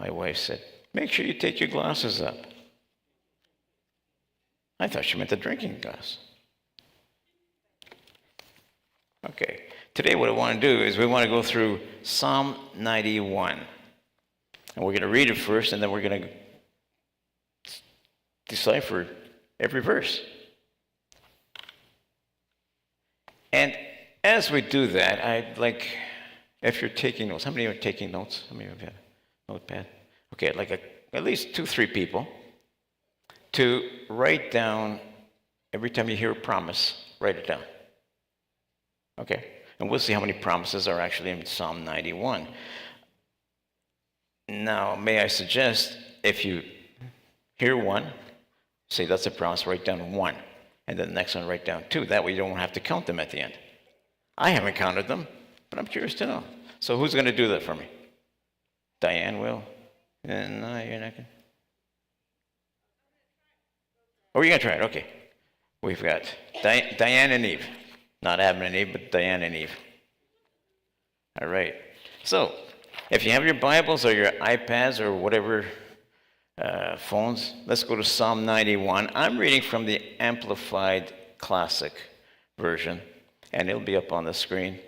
My wife said, make sure you take your glasses up. I thought she meant the drinking glass. Okay, today what I want to do is we want to go through Psalm 91. And we're going to read it first, and then we're going to decipher every verse. And as we do that, I'd like, if you're taking notes, how many are taking notes? How many of you have a notepad? Okay, I'd like at least 2-3 people to write down, every time you hear a promise, write it down. Okay, and we'll see how many promises are actually in Psalm 91. Now, may I suggest, if you hear one, say that's a promise, write down 1. And then the next one, write down 2. That way you don't have to count them at the end. I haven't counted them, but I'm curious to know. So who's going to do that for me? Diane will? And no, you're not going to? Oh, you're going to try it? Okay. We've got Diane and Eve. Not Adam and Eve, but Diane and Eve. All right. So, if you have your Bibles or your iPads or whatever phones, let's go to Psalm 91. I'm reading from the Amplified Classic version, and it'll be up on the screen.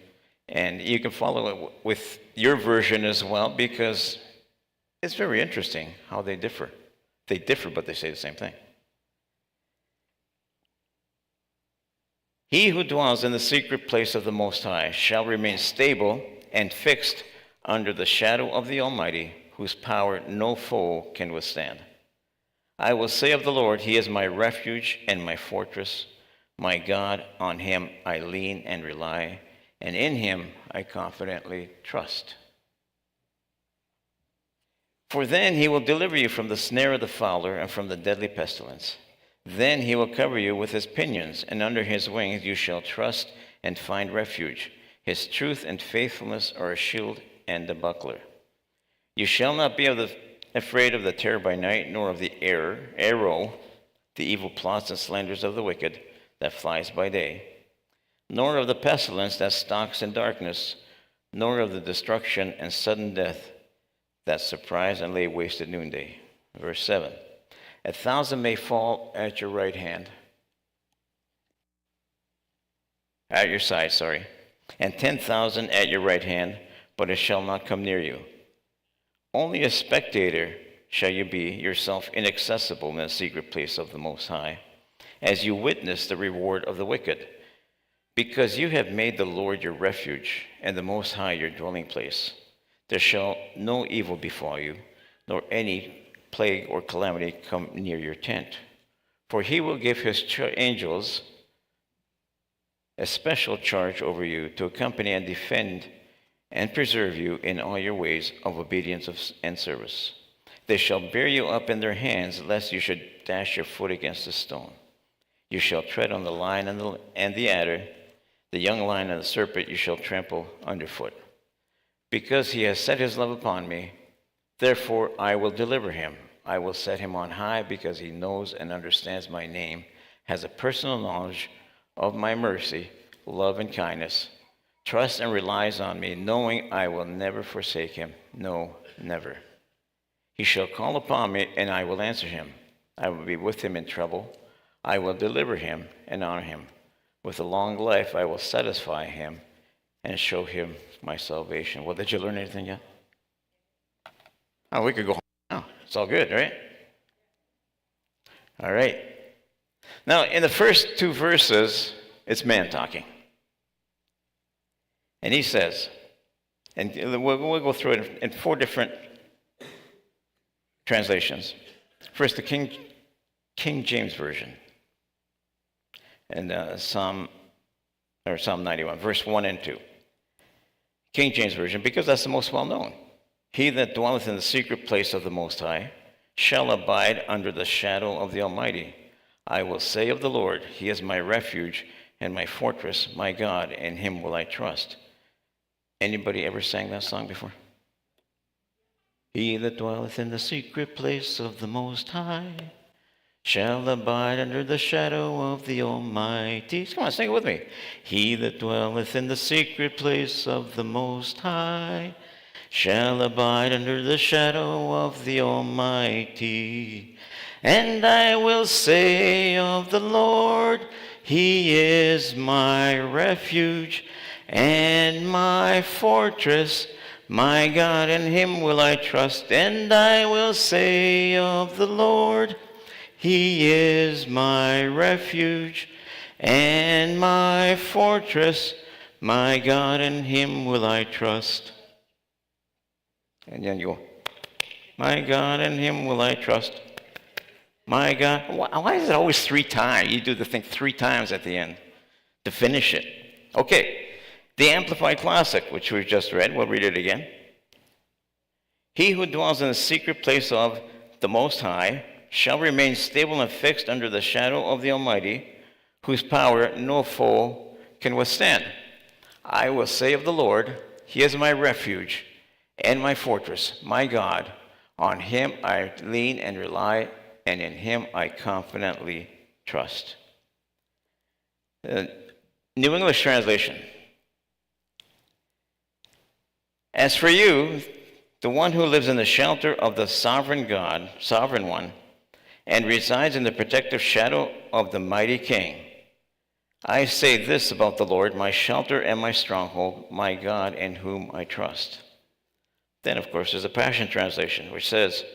And you can follow it with your version as well, because it's very interesting how they differ. They differ, but they say the same thing. He who dwells in the secret place of the Most High shall remain stable and fixed under the shadow of the Almighty, whose power no foe can withstand. I will say of the Lord, He is my refuge and my fortress, my God, on Him I lean and rely, and in Him I confidently trust. For then He will deliver you from the snare of the fowler and from the deadly pestilence. Then He will cover you with His pinions, and under His wings you shall trust and find refuge. His truth and faithfulness are a shield and a buckler. You shall not be afraid of the terror by night, nor of the arrow, the evil plots and slanders of the wicked that flies by day, nor of the pestilence that stalks in darkness, nor of the destruction and sudden death that surprise and lay waste at noonday. Verse 7. 1,000 may fall at your right hand, at your side, and 10,000 at your right hand, but it shall not come near you. Only a spectator shall you be, yourself inaccessible in the secret place of the Most High, as you witness the reward of the wicked, because you have made the Lord your refuge, and the Most High your dwelling place. There shall no evil befall you, nor any plague or calamity come near your tent. For He will give His angels a special charge over you to accompany and defend and preserve you in all your ways of obedience and service. They shall bear you up in their hands, lest you should dash your foot against a stone. You shall tread on the lion and the adder, the young lion and the serpent you shall trample underfoot. Because He has set His love upon me, therefore I will deliver him. I will set him on high, because he knows and understands my name, has a personal knowledge of my mercy, love, and kindness, trusts and relies on me, knowing I will never forsake him. No, never. He shall call upon me, and I will answer him. I will be with him in trouble. I will deliver him and honor him. With a long life I will satisfy him and show him my salvation. Well, did you learn anything yet? Oh, we could go home now. It's all good, right? All right. Now, in the first 2 verses, it's man talking. And he says, and we'll go through it in 4 different translations. First, the King James Version. And Psalm 91, verse 1 and 2. King James Version, because that's the most well-known. He that dwelleth in the secret place of the Most High shall abide under the shadow of the Almighty. I will say of the Lord, He is my refuge and my fortress, my God, in Him will I trust. Anybody ever sang that song before? He that dwelleth in the secret place of the Most High shall abide under the shadow of the Almighty. Come on, sing it with me. He that dwelleth in the secret place of the Most High shall abide under the shadow of the Almighty. And I will say of the Lord, He is my refuge and my fortress. My God, in Him will I trust. And I will say of the Lord, He is my refuge and my fortress. My God, in Him will I trust. And then you go, my God, in Him will I trust. My God. Why is it always 3 times? You do the thing 3 times at the end to finish it. Okay. The Amplified Classic, which we've just read, we'll read it again. He who dwells in the secret place of the Most High shall remain stable and fixed under the shadow of the Almighty, whose power no foe can withstand. I will say of the Lord, He is my refuge and my fortress, my God. On Him I lean and rely, and in Him I confidently trust. New English Translation. As for you, the one who lives in the shelter of the sovereign God, sovereign one, and resides in the protective shadow of the mighty King, I say this about the Lord, my shelter and my stronghold, my God in whom I trust. Then, of course, there's a Passion Translation, which says,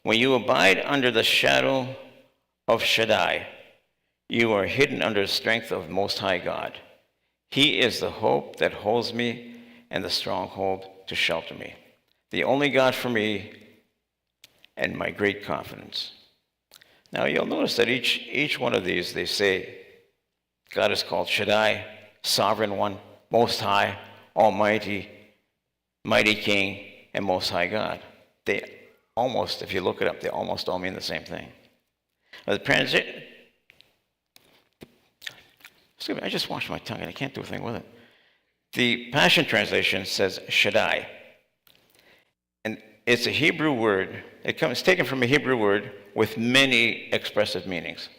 when you abide under the shadow of Shaddai, you are hidden under the strength of Most High God. He is the hope that holds me and the stronghold to shelter me, the only God for me and my great confidence. Now you'll notice that each one of these, they say God is called Shaddai, Sovereign One, Most High, Almighty, Mighty King, and Most High God. They almost, if you look it up, they almost all mean the same thing. Excuse me, I just washed my tongue and I can't do a thing with it. The Passion Translation says Shaddai. And it's a Hebrew word. It's taken from a Hebrew word with many expressive meanings.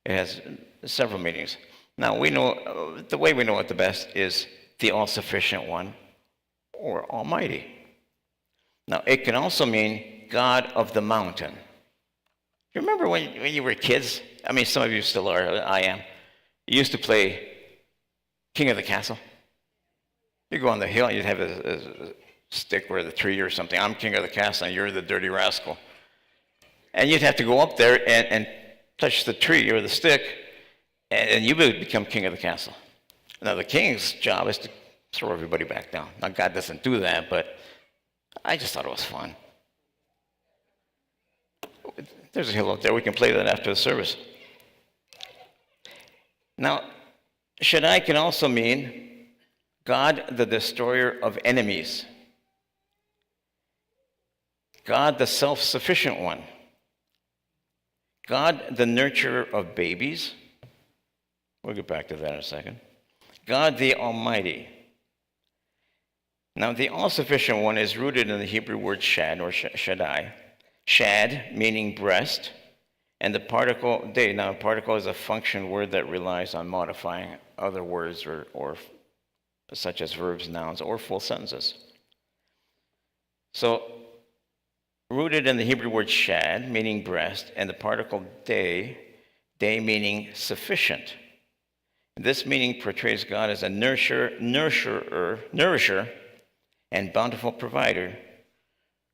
It has several meanings. Now, we know, the way we know it the best is the all-sufficient one or almighty. Now, it can also mean God of the mountain. You remember when you were kids? I mean, some of you still are, I am. You used to play King of the Castle. You go on the hill, you'd have a stick or the tree or something. I'm king of the castle, and you're the dirty rascal. And you'd have to go up there and touch the tree or the stick, and you would become king of the castle. Now, the king's job is to throw everybody back down. Now, God doesn't do that, but I just thought it was fun. There's a hill up there. We can play that after the service. Now, Shaddai can also mean God, the destroyer of enemies. God, the self-sufficient one. God, the nurturer of babies. We'll get back to that in a second. God, the Almighty. Now, the all-sufficient one is rooted in the Hebrew word shad, or Shaddai. Shad, meaning breast, and the particle day. Now, a particle is a function word that relies on modifying other words or such as verbs, nouns, or full sentences. So, rooted in the Hebrew word shad, meaning breast, and the particle day meaning sufficient. This meaning portrays God as a nourisher, and bountiful provider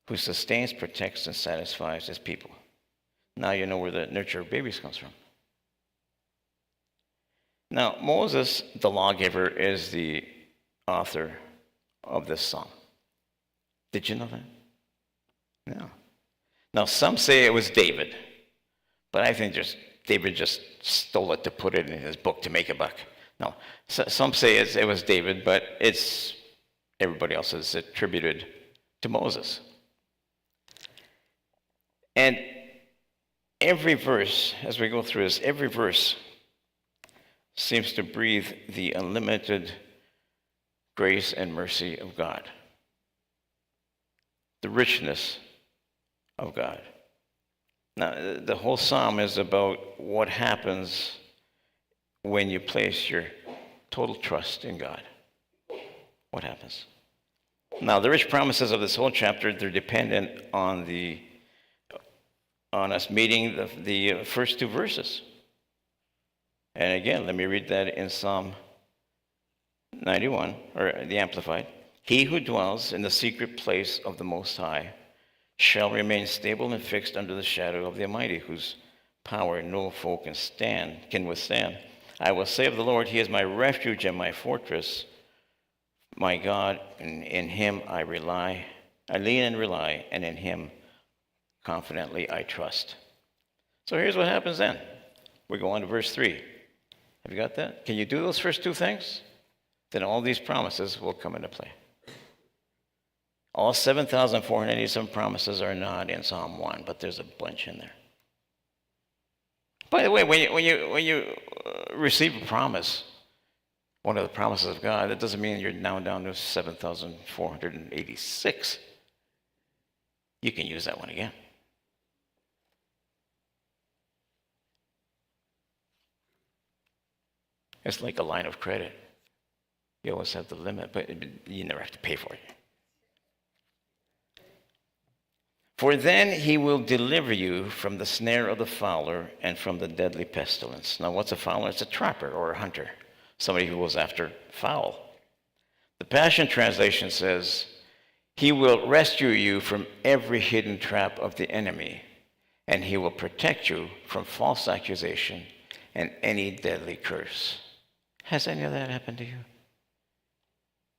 who sustains, protects, and satisfies his people. Now you know where the nurture of babies comes from. Now, Moses, the lawgiver, is the author of this song. Did you know that? No. Now, some say it was David, but I think David just stole it to put it in his book to make a buck. No, some say it was David, but everybody else is attributed to Moses. And every verse, as we go through this, every verse seems to breathe the unlimited grace and mercy of God, the richness of God. Now, the whole psalm is about what happens when you place your total trust in God. What happens? Now, the rich promises of this whole chapter, they're dependent on us meeting the first two verses. And again, let me read that in Psalm 91, or the Amplified. He who dwells in the secret place of the Most High shall remain stable and fixed under the shadow of the Almighty, whose power no foe can withstand. I will say of the Lord, He is my refuge and my fortress, my God, and in Him I rely. I lean and rely, and in Him confidently I trust. So here's what happens then. We go on to verse 3. Have you got that? Can you do those first two things? Then all these promises will come into play. All 7,487 promises are not in Psalm 1, but there's a bunch in there. By the way, when you receive a promise, one of the promises of God, that doesn't mean you're now down to 7,486. You can use that one again. It's like a line of credit. You always have the limit, but you never have to pay for it. For then He will deliver you from the snare of the fowler and from the deadly pestilence. Now, what's a fowler? It's a trapper or a hunter, somebody who goes after fowl. The Passion Translation says, He will rescue you from every hidden trap of the enemy, and He will protect you from false accusation and any deadly curse. Has any of that happened to you?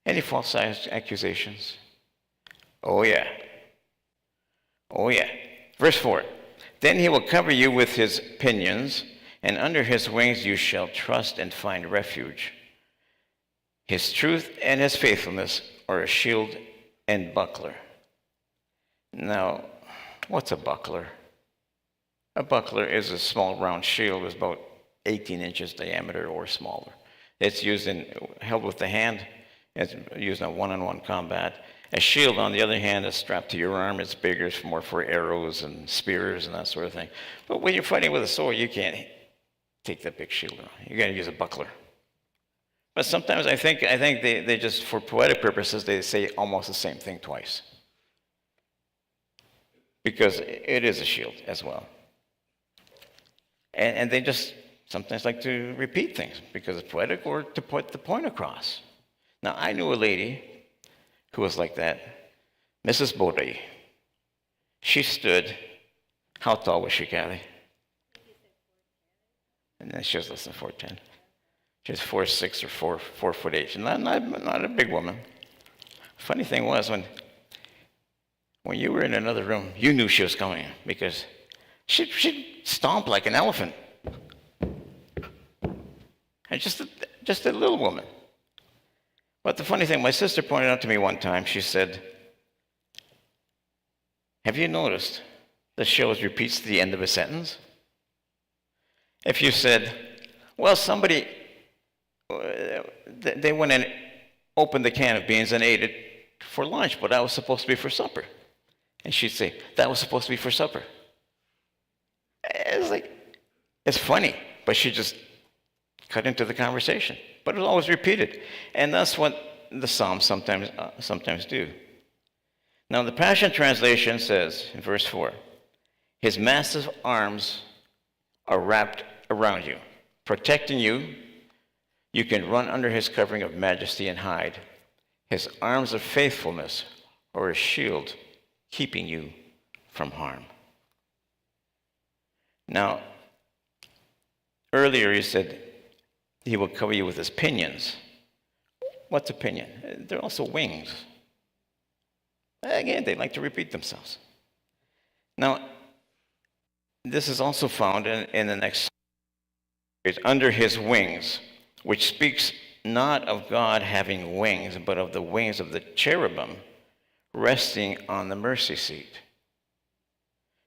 Any false accusations? Oh, yeah. Oh, yeah. Verse 4. Then He will cover you with His pinions, and under His wings you shall trust and find refuge. His truth and His faithfulness are a shield and buckler. Now, what's a buckler? A buckler is a small round shield that's about 18 inches diameter or smaller. It's held with the hand. It's used in one-on-one combat. A shield, on the other hand, is strapped to your arm. It's bigger, it's more for arrows and spears and that sort of thing. But when you're fighting with a sword, you can't take that big shield on. You got to use a buckler. But sometimes I think they just, for poetic purposes, they say almost the same thing twice, because it is a shield as well. And they just sometimes like to repeat things because it's poetic or to put the point across. Now, I knew a lady who was like that, Mrs. Bodie. She stood, how tall was she, Kathy? And then she was less than 4'10". She was 4'6" or 4'8", and not a big woman. Funny thing was, when you were in another room, you knew she was coming because she'd stomp like an elephant. And just a little woman. But the funny thing, my sister pointed out to me one time, she said, have you noticed that she always repeats the end of a sentence? If you said, well, somebody, they went and opened the can of beans and ate it for lunch, but that was supposed to be for supper. And she'd say, that was supposed to be for supper. It's funny, but she just cut into the conversation. But it was always repeated. And that's what the Psalms sometimes do. Now, the Passion Translation says in verse 4, His massive arms are wrapped around you, protecting you. You can run under His covering of majesty and hide. His arms of faithfulness are a shield, keeping you from harm. Now, earlier He said, He will cover you with His pinions. What's a pinion? They're also wings. Again, they like to repeat themselves. Now, this is also found in the next phrase, under His wings, which speaks not of God having wings, but of the wings of the cherubim resting on the mercy seat.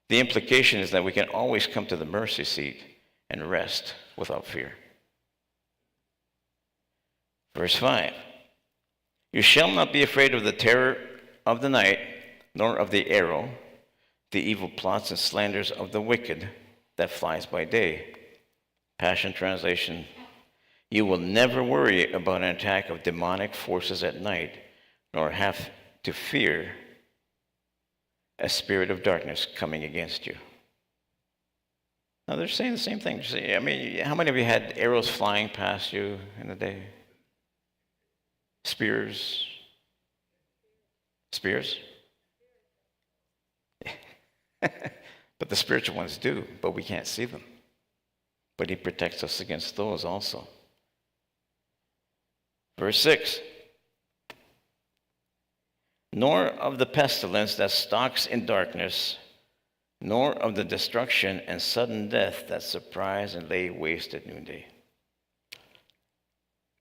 The implication is that we can always come to the mercy seat and rest without fear. Verse 5, You shall not be afraid of the terror of the night, nor of the arrow, the evil plots and slanders of the wicked that flies by day. Passion Translation, You will never worry about an attack of demonic forces at night, nor have to fear a spirit of darkness coming against you. Now they're saying the same thing. I mean, how many of you had arrows flying past you in the day? Spears? But the spiritual ones do, but we can't see them. But he protects us against those also. Verse 6. Nor of the pestilence that stalks in darkness, nor of the destruction and sudden death that surprise and lay waste at noonday.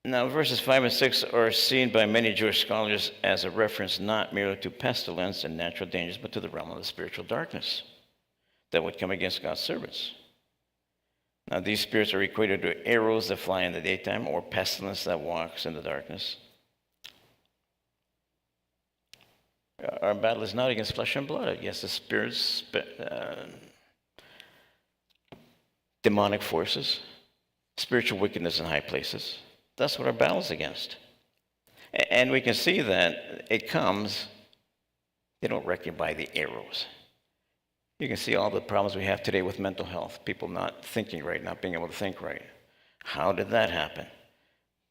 Now, verses 5 and 6 are seen by many Jewish scholars as a reference not merely to pestilence and natural dangers, but to the realm of the spiritual darkness that would come against God's servants. Now, these spirits are equated to arrows that fly in the daytime or pestilence that walks in the darkness. Our battle is not against flesh and blood, against the spirits, demonic forces, spiritual wickedness in high places. That's what our battle is against. And we can see that it comes, they don't wreck you by the arrows. You can see all the problems we have today with mental health, people not thinking right, not being able to think right. How did that happen?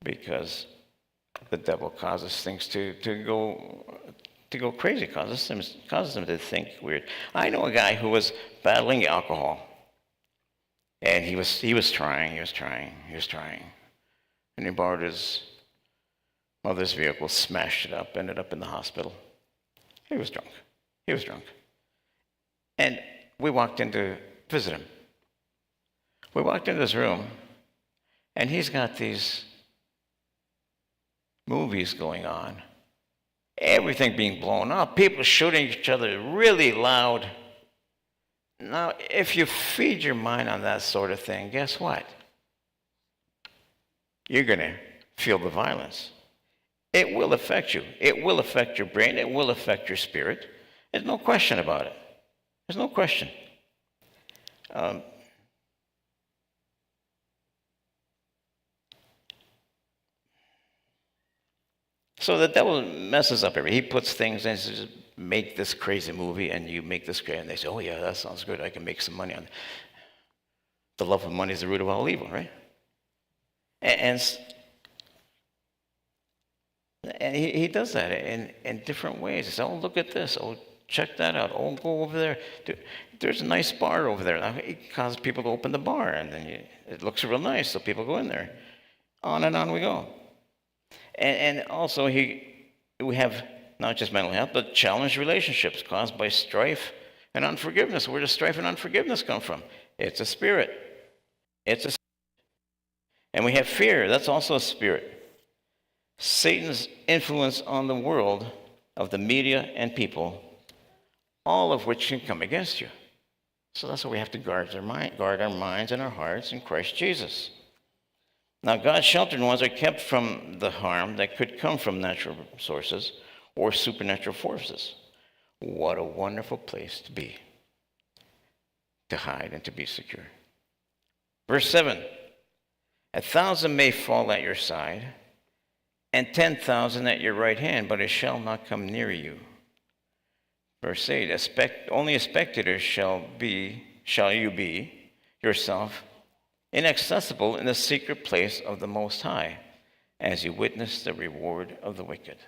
Because the devil causes things to go crazy, causes them to think weird. I know a guy who was battling alcohol, and he was trying, and he borrowed his mother's vehicle, smashed it up, ended up in the hospital. He was drunk. And we walked in to visit him. We walked into his room, and he's got these movies going on. Everything being blown up, people shooting each other really loud. Now, if you feed your mind on that sort of thing, guess what? You're going to feel the violence. It will affect you. It will affect your brain. It will affect your spirit. There's no question about it. There's no question. So the devil messes up everything. He puts things in, says, make this crazy movie, and you make this crazy, and they say, oh yeah, that sounds good. I can make some money on it. The love of money is the root of all evil, right? And he does that in different ways. He says, oh, look at this. Oh, check that out. Oh, go over there. There's a nice bar over there. Now, he causes people to open the bar, and then it looks real nice, so people go in there. On and on we go. And also, we have not just mental health, but challenged relationships caused by strife and unforgiveness. Where does strife and unforgiveness come from? It's a spirit. And we have fear. That's also a spirit. Satan's influence on the world of the media and people, all of which can come against you. So that's why we have to guard our minds and our hearts in Christ Jesus. Now, God's sheltered ones are kept from the harm that could come from natural sources or supernatural forces. What a wonderful place to be, to hide and to be secure. Verse 7, 1,000 may fall at your side, and 10,000 at your right hand, but it shall not come near you. Verse 8, only a spectator shall you be yourself, inaccessible in the secret place of the Most High, as you witness the reward of the wicked.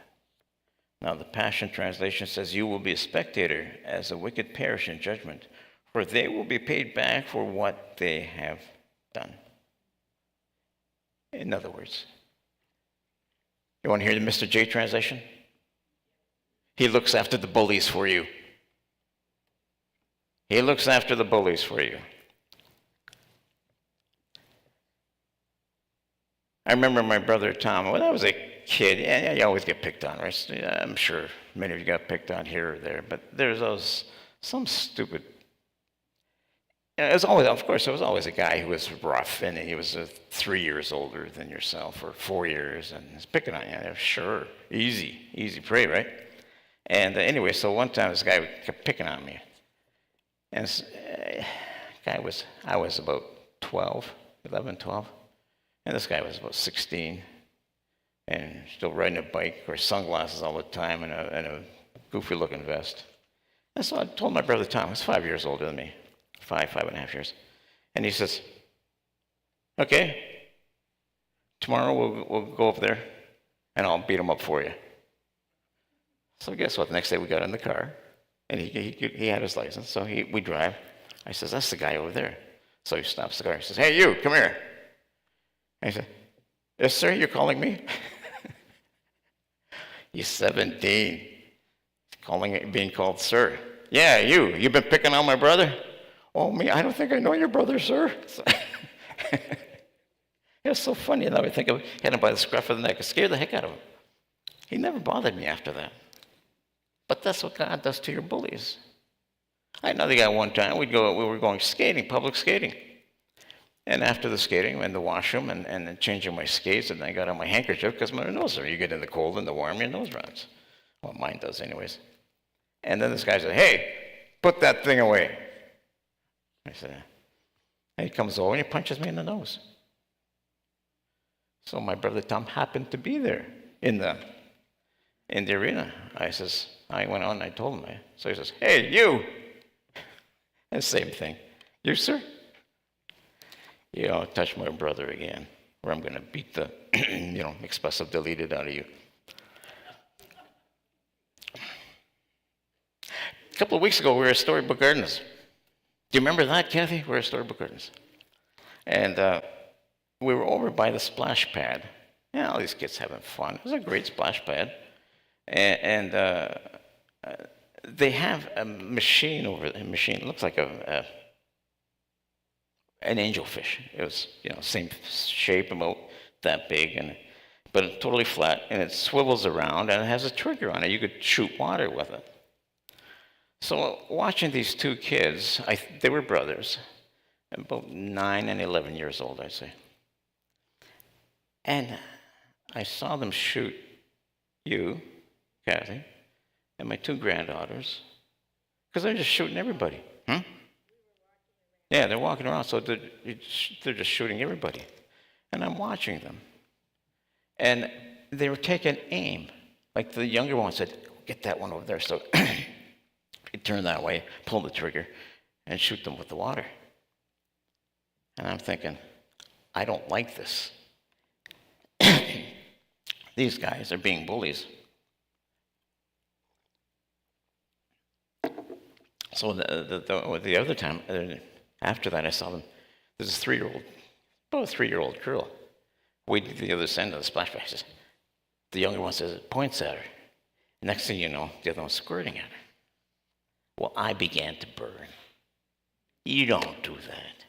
Now, the Passion Translation says, you will be a spectator as the wicked perish in judgment, for they will be paid back for what they have done. In other words, you want to hear the Mr. J translation? He looks after the bullies for you. He looks after the bullies for you. I remember my brother Tom, when I was a kid, yeah, you always get picked on, right? I'm sure many of you got picked on here or there, but there's some stupid. It was always a guy who was rough, and he was 3 years older than yourself, or 4 years, and he's picking on you. Sure, easy prey, right? And anyway, so one time this guy kept picking on me, and I was about 11, 12. And this guy was about 16. and still riding a bike, wears sunglasses all the time, and a goofy-looking vest. And so I told my brother Tom, he's 5 years older than me, 5.5 years. And he says, okay, tomorrow we'll go up there, and I'll beat him up for you. So guess what? The next day we got in the car, and he had his license, so we drive. I says, that's the guy over there. So he stops the car. He says, hey, you, come here. And he said, yes, sir, you're calling me? He's 17. Being called sir. Yeah, you've been picking on my brother? Oh, me, I don't think I know your brother, sir. It's so funny that I think I had him by the scruff of the neck. It scared the heck out of him. He never bothered me after that. But that's what God does to your bullies. I had another guy one time, we were going skating, public skating. And after the skating, I'm in the washroom and changing my skates, and I got on my handkerchief because my nose, you get in the cold and the warm, your nose runs. Well, mine does anyways. And then this guy said, hey, put that thing away. I said, and he comes over and he punches me in the nose. So my brother Tom happened to be there in the arena. I went on and I told him. So he says, hey, you. And same thing. You, sir? You don't touch my brother again, or I'm going to beat the, expressive deleted out of you. A couple of weeks ago, we were at Storybook Gardens. Do you remember that, Kathy? We were at Storybook Gardens. And we were over by the splash pad. Yeah, all these kids having fun. It was a great splash pad. And they have a machine over there. A machine, it looks like an angelfish. It was, same shape, about that big, but totally flat, and it swivels around, and it has a trigger on it. You could shoot water with it. So watching these two kids, they were brothers, about 9 and 11 years old, I'd say. And I saw them shoot you, Kathy, and my two granddaughters, because they're just shooting everybody. Yeah, they're walking around, so they're just shooting everybody. And I'm watching them. And they were taking aim. Like the younger one said, get that one over there. So he turned that way, pull the trigger, and shoot them with the water. And I'm thinking, I don't like this. These guys are being bullies. So the other time, after that, I saw them. There's a 3-year-old, about a 3-year-old girl, waiting at the other end of the splash pad. The younger one says, points at her. Next thing you know, the other one's squirting at her. Well, I began to burn. You don't do that.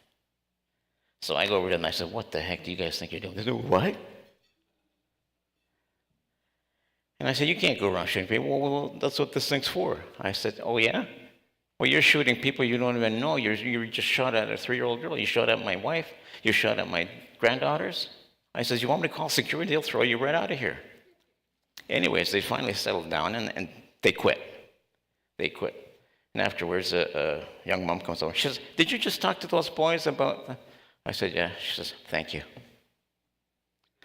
So I go over to them and I said, what the heck do you guys think you're doing? They said, what? And I said, you can't go around shooting people. Well, that's what this thing's for. I said, oh, yeah? Well, you're shooting people you don't even know. You just shot at a 3-year-old girl. You shot at my wife. You shot at my granddaughters. I said, you want me to call security? They'll throw you right out of here. Anyways, they finally settled down, and they quit. They quit. And afterwards, a young mom comes over. She says, did you just talk to those boys about... I said, yeah. She says, thank you.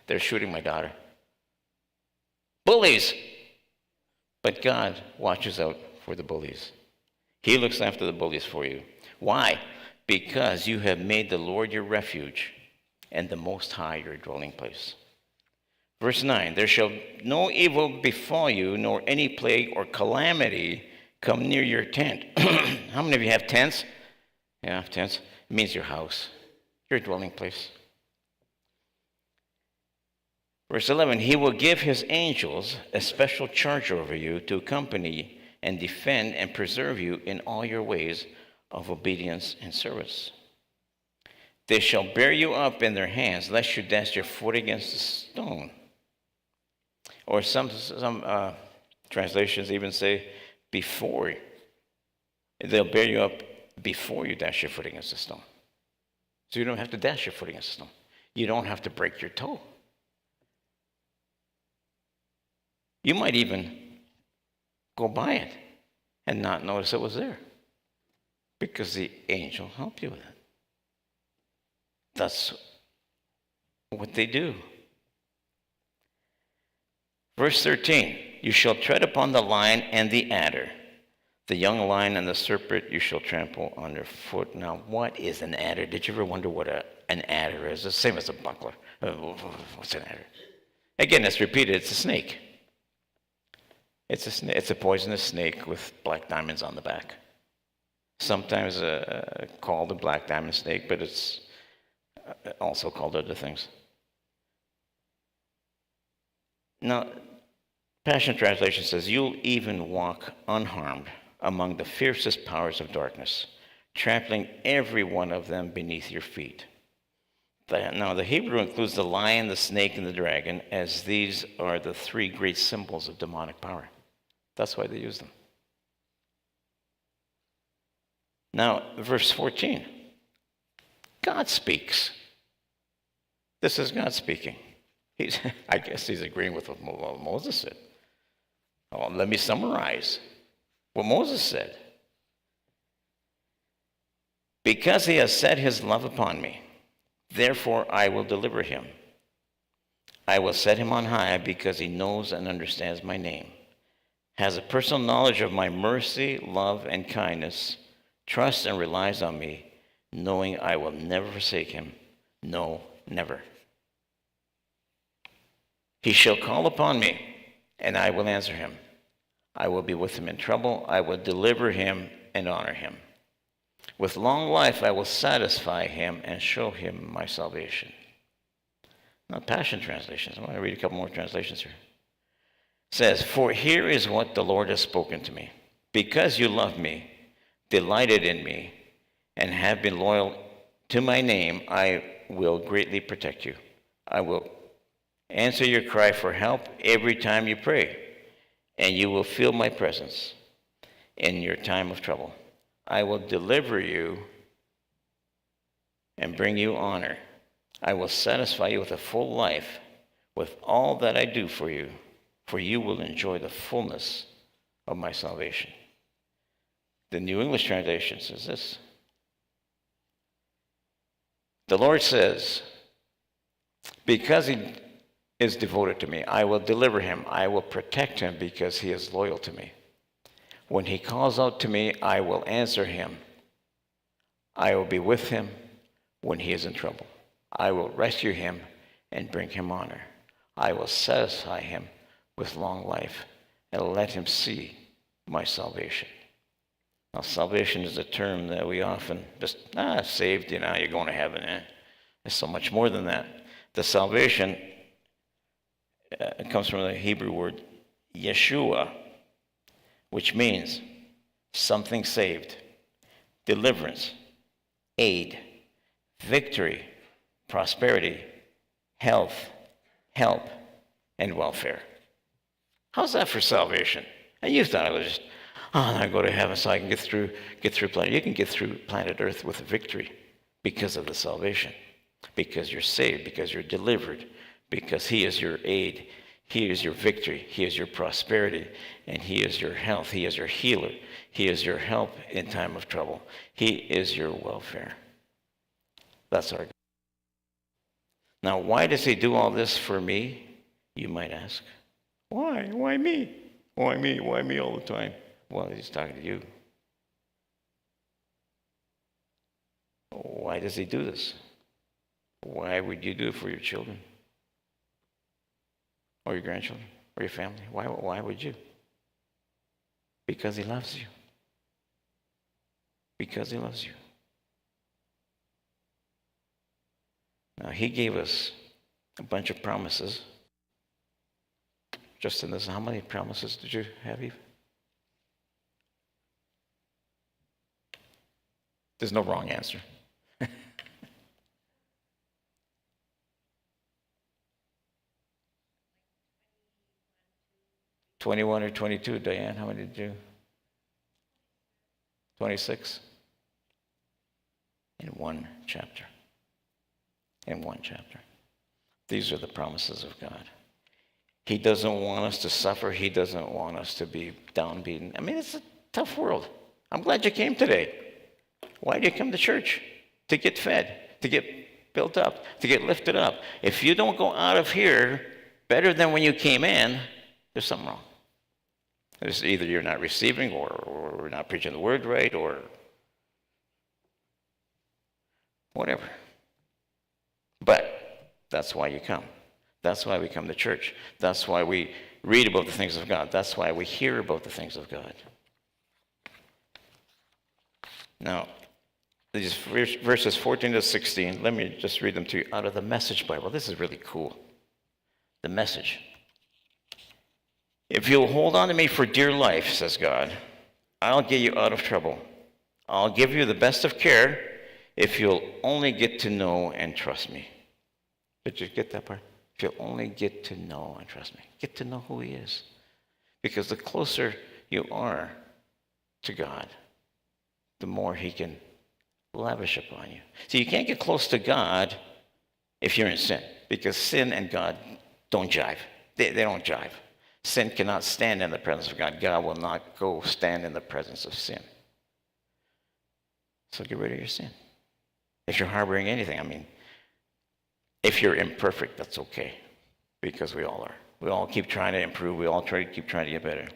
They're shooting my daughter. Bullies! But God watches out for the bullies. He looks after the bullies for you. Why? Because you have made the Lord your refuge and the Most High your dwelling place. Verse 9, there shall no evil befall you, nor any plague or calamity come near your tent. How many of you have tents? Yeah, tents. It means your house, your dwelling place. Verse 11, he will give his angels a special charge over you to accompany and defend and preserve you in all your ways of obedience and service. They shall bear you up in their hands, lest you dash your foot against a stone. Or some translations even say, before. They'll bear you up before you dash your foot against a stone. So you don't have to dash your foot against a stone. You don't have to break your toe. You might even go by it and not notice it was there, because the angel helped you with it. That's what they do. Verse 13, you shall tread upon the lion and the adder. The young lion and the serpent you shall trample underfoot. Now, what is an adder? Did you ever wonder what an adder is? It's the same as a buckler. What's an adder? Again, it's repeated. It's a snake. It's a poisonous snake with black diamonds on the back. Sometimes called a black diamond snake, but it's also called other things. Now, Passion Translation says, you'll even walk unharmed among the fiercest powers of darkness, trampling every one of them beneath your feet. Now, the Hebrew includes the lion, the snake, and the dragon, as these are the three great symbols of demonic power. That's why they use them. Now, verse 14. God speaks. This is God speaking. I guess he's agreeing with what Moses said. Well, let me summarize what Moses said. Because he has set his love upon me, therefore I will deliver him. I will set him on high because he knows and understands my name, has a personal knowledge of my mercy, love, and kindness, trusts and relies on me, knowing I will never forsake him. No, never. He shall call upon me, and I will answer him. I will be with him in trouble. I will deliver him and honor him. With long life I will satisfy him and show him my salvation. Now, Passion Translation. I want to read a couple more translations here. It says, for here is what the Lord has spoken to me. Because you love me, delighted in me, and have been loyal to my name, I will greatly protect you. I will answer your cry for help every time you pray, and you will feel my presence in your time of trouble. I will deliver you and bring you honor. I will satisfy you with a full life, with all that I do for you will enjoy the fullness of my salvation. The New English Translation says this. The Lord says, because he is devoted to me, I will deliver him. I will protect him because he is loyal to me. When he calls out to me, I will answer him. I will be with him when he is in trouble. I will rescue him and bring him honor. I will satisfy him with long life and let him see my salvation. Now, salvation is a term that we often just, saved, you're going to heaven. There's so much more than that. The salvation comes from the Hebrew word Yeshua, which means something saved, deliverance, aid, victory, prosperity, health, help, and welfare. How's that for salvation? And you thought it was just, I go to heaven so I can get through planet. You can get through planet Earth with victory because of the salvation, because you're saved, because you're delivered, because he is your aid, he is your victory, he is your prosperity, and he is your health, he is your healer, he is your help in time of trouble, he is your welfare. That's our God. Now, why does he do all this for me, you might ask? Why? Why me? Why me? Why me all the time? Well, he's talking to you. Why does he do this? Why would you do it for your children? Or your grandchildren? Or your family? Why would you? Because he loves you. Because he loves you. Now, he gave us a bunch of promises. Just in this, how many promises did you have, Eve? There's no wrong answer. 21 or 22, Diane, how many did you? 26? In one chapter. In one chapter. These are the promises of God. He doesn't want us to suffer. He doesn't want us to be downbeaten. I mean, it's a tough world. I'm glad you came today. Why do you come to church? To get fed, to get built up, to get lifted up. If you don't go out of here better than when you came in, there's something wrong. It's either you're not receiving or not preaching the word right or whatever. But that's why you come. That's why we come to church. That's why we read about the things of God. That's why we hear about the things of God. Now, these verses 14 to 16, let me just read them to you out of the Message Bible. This is really cool. The Message. If you'll hold on to me for dear life, says God, I'll get you out of trouble. I'll give you the best of care if you'll only get to know and trust me. Did you get that part? If you'll only get to know and trust me. Get to know who he is. Because the closer you are to God, the more he can lavish upon you. See, you can't get close to God if you're in sin, because sin and God don't jive. They don't jive. Sin cannot stand in the presence of God. God will not go stand in the presence of sin. So get rid of your sin. If you're harboring anything, I mean, if you're imperfect, that's okay, because we all are. We all keep trying to improve. We all keep trying to get better.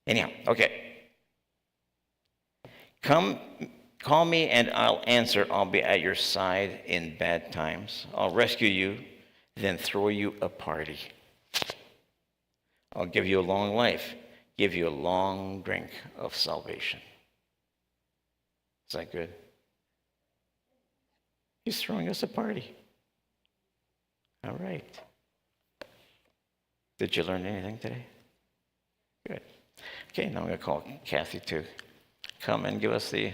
Anyhow, okay. Come, call me and I'll answer. I'll be at your side in bad times. I'll rescue you, then throw you a party. I'll give you a long life, give you a long drink of salvation. Is that good? He's throwing us a party. All right. Did you learn anything today? Good. Okay, now I'm going to call Kathy to come and give us the